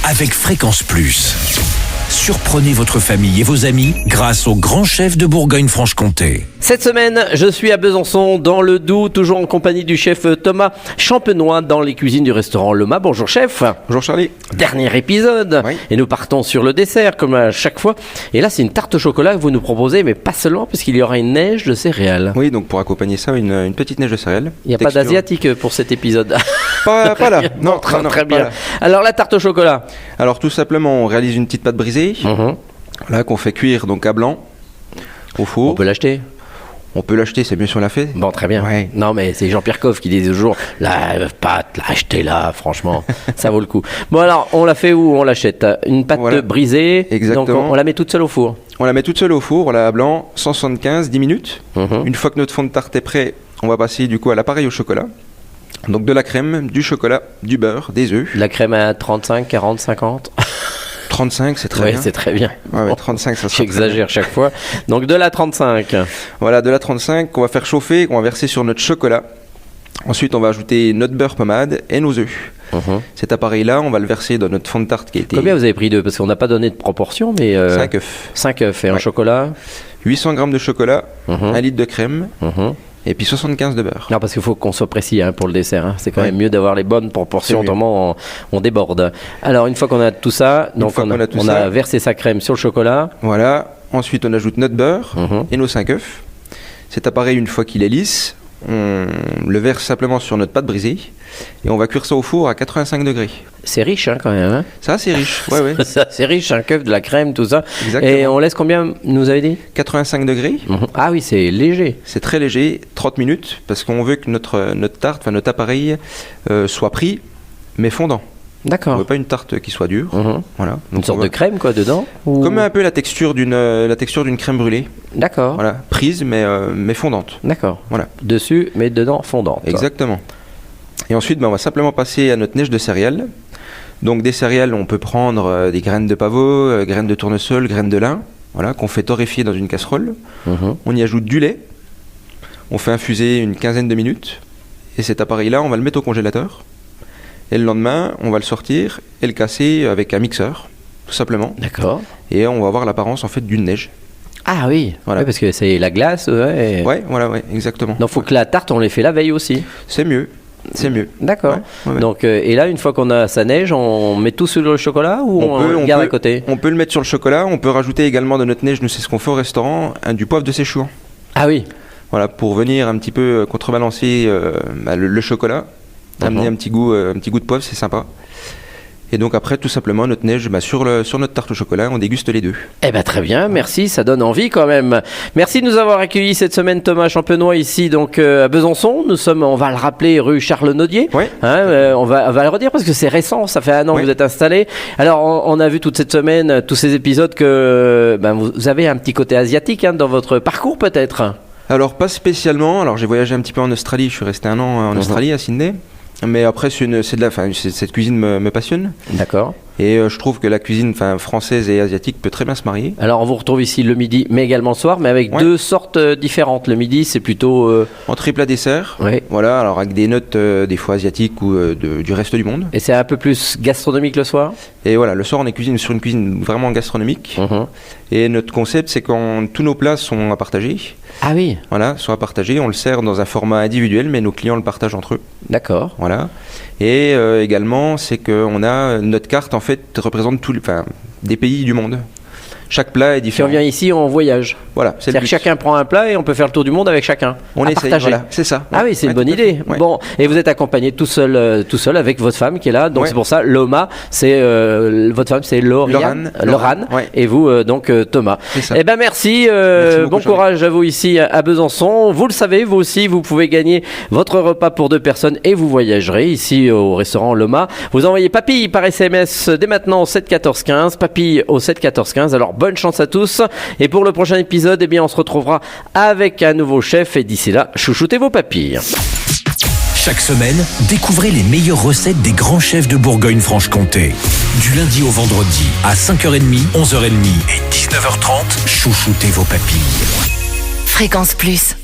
avec Fréquence Plus. Surprenez votre famille et vos amis grâce au grand chef de Bourgogne-Franche-Comté. Cette semaine, je suis à Besançon, dans le Doubs, toujours en compagnie du chef Thomas Champenois dans les cuisines du restaurant Le Mât. Bonjour chef. Bonjour Charlie. Dernier épisode, Oui. Et nous partons sur le dessert comme à chaque fois. Et là, c'est une tarte au chocolat que vous nous proposez, mais pas seulement, puisqu'il y aura une neige de céréales. Oui, donc pour accompagner ça, une petite neige de céréales. Il n'y a pas Texture- d'asiatique pour cet épisode. Pas là. Non, très, non, très pas bien. là. Alors la tarte au chocolat. Alors tout simplement, on réalise une petite pâte brisée, là qu'on fait cuire donc à blanc au four. On peut l'acheter. On peut l'acheter, c'est mieux si on l'a fait. Bon, très bien. Ouais. Non, mais c'est Jean-Pierre Coff qui disait toujours la pâte, achetez-la, franchement, ça vaut le coup. Bon, alors, on la fait où on l'achète? Une pâte Voilà. brisée. Exactement. Donc, on la met toute seule au four. On la met toute seule au four, on la à blanc, 175, 10 minutes. Une fois que notre fond de tarte est prêt, on va passer du coup à l'appareil au chocolat. Donc de la crème, du chocolat, du beurre, des œufs. La crème à 35, 40, 50. 35, c'est très Oui, bien. c'est très bien. Ouais, 35, ça sera très bien. J'exagère chaque fois. Donc, de la 35. Voilà, de la 35 qu'on va faire chauffer, qu'on va verser sur notre chocolat. Ensuite, on va ajouter notre beurre pommade et nos œufs. Cet appareil-là, on va le verser dans notre fond de tarte qui a été Combien vous avez pris d'œufs? Parce qu'on n'a pas donné de proportion, mais. 5 œufs. 5 œufs et en Ouais. chocolat. 800 grammes de chocolat, Mhm. 1 litre de crème Mhm. et puis 75 de beurre. Non, parce qu'il faut qu'on soit précis pour le dessert. C'est quand Ouais. même mieux d'avoir les bonnes proportions, C'est mieux. autrement on déborde. Alors, une fois qu'on a tout ça, donc fois on qu'on a tout a ça. versé sa crème sur le chocolat. Voilà. Ensuite, on ajoute notre beurre Mhm. et nos 5 œufs. Cet appareil, une fois qu'il est lisse, on le verse simplement sur notre pâte brisée et on va cuire ça au four à 85 degrés. C'est riche quand même. Hein. Ça, c'est riche. Ouais, ouais. Ça, c'est riche, un œuf, de la crème, tout ça. Exactement. Et on laisse combien, nous avez dit? 85 degrés. Ah oui, c'est léger. C'est très léger, 30 minutes, parce qu'on veut que notre tarte, enfin notre appareil, soit pris, mais fondant. On D'accord. veut pas une tarte qui soit dure. Mhm. Voilà. Une Donc sorte on va- de crème quoi dedans ou- Comme un peu la texture d'une crème brûlée. D'accord. Voilà, prise mais fondante. D'accord. Voilà. Dessus, mais dedans fondante. Exactement. Et ensuite, on va simplement passer à notre neige de céréales. Donc des céréales, on peut prendre des graines de pavot, graines de tournesol, graines de lin, voilà, qu'on fait torréfier dans une casserole. Mhm. On y ajoute du lait. On fait infuser une quinzaine de minutes. Et cet appareil-là, on va le mettre au congélateur. Et le lendemain, on va le sortir et le casser avec un mixeur, tout simplement. D'accord. Et on va avoir l'apparence en fait d'une neige. Ah oui. Voilà. Ouais, parce que c'est la glace. Ouais. Ouais, voilà, ouais, exactement. Donc, faut que la tarte, on les fait la veille aussi. C'est mieux. C'est mieux. D'accord. Ouais, ouais. Donc, et là, une fois qu'on a sa neige, on met tout sur le chocolat ou on, le garde à côté? On peut le mettre sur le chocolat. On peut rajouter également de notre neige, nous c'est ce qu'on fait au restaurant, du poivre de séchouan. Ah oui. Voilà, pour venir un petit peu contrebalancer le chocolat, amener un petit goût de poivre, c'est sympa. Et donc après, tout simplement, notre neige sur notre tarte au chocolat, on déguste les deux. Eh ben très bien, merci, ça donne envie quand même. Merci de nous avoir accueillis cette semaine, Thomas Champenois, ici donc à Besançon. Nous sommes, on va le rappeler, rue Charles-Nodier. Ouais. On va le redire parce que c'est récent, ça fait 1 an que Ouais. vous êtes installé. Alors on a vu toute cette semaine, tous ces épisodes que vous avez un petit côté asiatique dans votre parcours peut-être. Alors pas spécialement, alors j'ai voyagé un petit peu en Australie, je suis resté 1 an en Australie, à Sydney. Mais après, cette cuisine me passionne. D'accord. Et je trouve que la cuisine française et asiatique peut très bien se marier. Alors on vous retrouve ici le midi, mais également le soir, mais avec Ouais. deux sortes différentes. Le midi, c'est plutôt... Entrée plat dessert, Oui. voilà, alors avec des notes des fois asiatiques ou du reste du monde. Et c'est un peu plus gastronomique le soir. Et voilà, le soir on est sur une cuisine vraiment gastronomique. Mhm. Et notre concept c'est quand tous nos plats sont à partager. Ah oui, Voilà, sont à partager, on le sert dans un format individuel, mais nos clients le partagent entre eux. d'accord. Voilà. Et également, c'est qu'on a notre carte en fait représente des pays du monde. Chaque plat est Si on différent. vient ici, on voyage. Voilà, c'est le C'est-à-dire but. que chacun prend un plat et on peut faire le tour du monde avec chachun. On à essaye, partager. voilà, c'est ça. Ah oui, c'est une Ouais, bonne tout à fait. idée. Ouais. Bon, et vous êtes accompagné tout seul avec votre femme qui est là. Donc Ouais. c'est pour ça, Loma, c'est votre femme, c'est Lauriane, Laurane, ouais. et vous donc Thomas. C'est ça. Eh ben merci, Merci beaucoup, bon Charlie. courage à vous ici à Besançon. Vous le savez, vous aussi, vous pouvez gagner votre repas pour 2 personnes et vous voyagerez ici au restaurant Loma. Vous envoyez papille par SMS dès maintenant au 7 14 15, papille au 7 14 15. Alors bonne chance à tous. Et pour le prochain épisode, eh bien on se retrouvera avec un nouveau chef et d'ici là, chouchoutez vos papilles. Chaque semaine, découvrez les meilleures recettes des grands chefs de Bourgogne-Franche-Comté. Du lundi au vendredi, à 5h30, 11h30 et 19h30, chouchoutez vos papilles. Fréquence Plus.